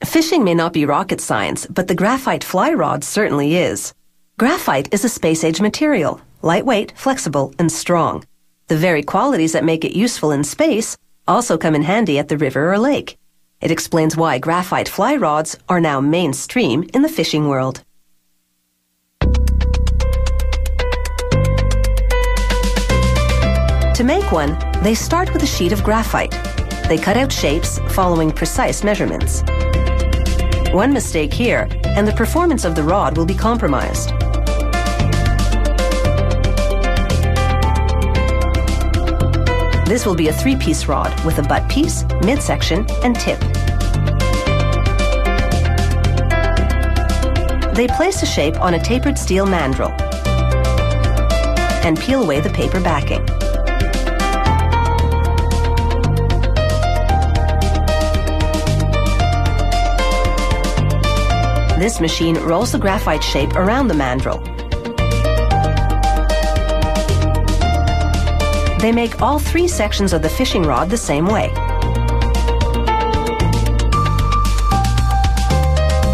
Fishing may not be rocket science, but the graphite fly rod certainly is. Graphite is a space-age material, lightweight, flexible, and strong. The very qualities that make it useful in space also come in handy at the river or lake. It explains why graphite fly rods are now mainstream in the fishing world. To make one, they start with a sheet of graphite. They cut out shapes following precise measurements. One mistake here, and the performance of the rod will be compromised. This will be a 3-piece rod with a butt piece, midsection, and tip. They place the shape on a tapered steel mandrel and peel away the paper backing. This machine rolls the graphite shape around the mandrel. They make all 3 sections of the fishing rod the same way.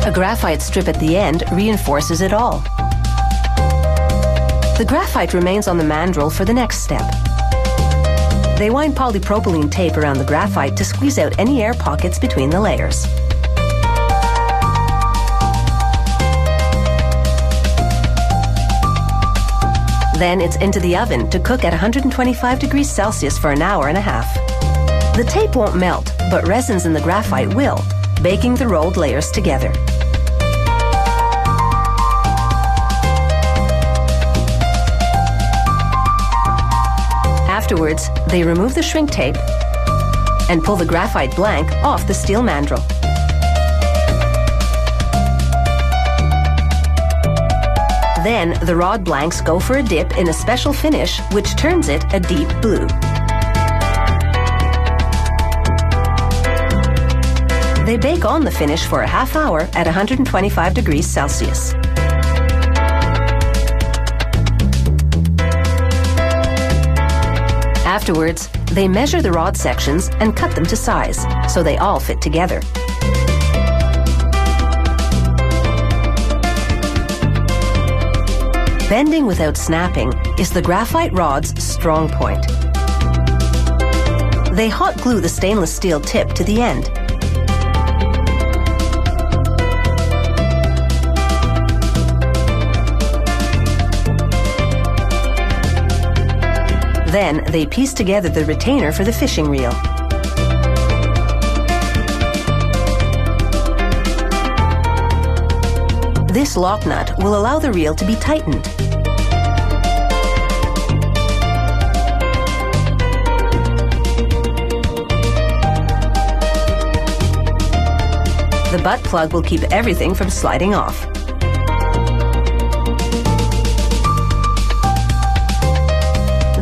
A graphite strip at the end reinforces it all. The graphite remains on the mandrel for the next step. They wind polypropylene tape around the graphite to squeeze out any air pockets between the layers. Then it's into the oven to cook at 125 degrees Celsius for an hour and a half. The tape won't melt, but resins in the graphite will, baking the rolled layers together. Afterwards, they remove the shrink tape and pull the graphite blank off the steel mandrel. Then the rod blanks go for a dip in a special finish which turns it a deep blue. They bake on the finish for a half hour at 125 degrees Celsius. Afterwards, they measure the rod sections and cut them to size so they all fit together. Bending without snapping is the graphite rod's strong point. They hot glue the stainless steel tip to the end. Then they piece together the retainer for the fishing reel. This lock nut will allow the reel to be tightened. The butt plug will keep everything from sliding off.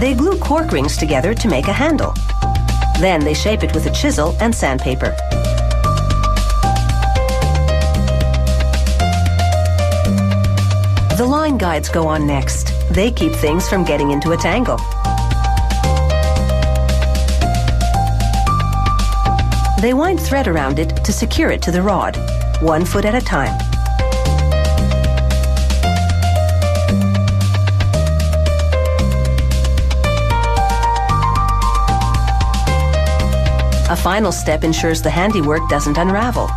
They glue cork rings together to make a handle. Then they shape it with a chisel and sandpaper. The line guides go on next. They keep things from getting into a tangle. They wind thread around it to secure it to the rod, 1 foot at a time. A final step ensures the handiwork doesn't unravel.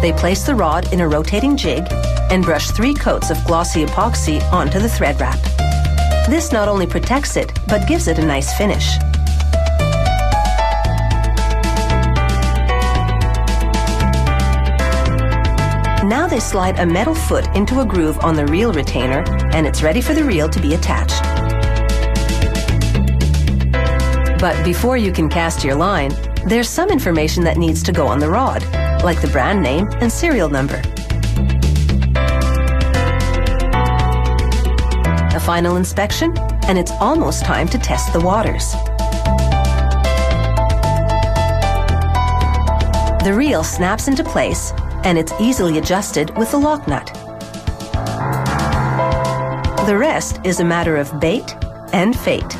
They place the rod in a rotating jig and brush 3 coats of glossy epoxy onto the thread wrap. This not only protects it, but gives it a nice finish. Now they slide a metal foot into a groove on the reel retainer, and it's ready for the reel to be attached. But before you can cast your line, there's some information that needs to go on the rod, like the brand name and serial number. A final inspection, and it's almost time to test the waters. The reel snaps into place, and it's easily adjusted with the lock nut. The rest is a matter of bait and fate.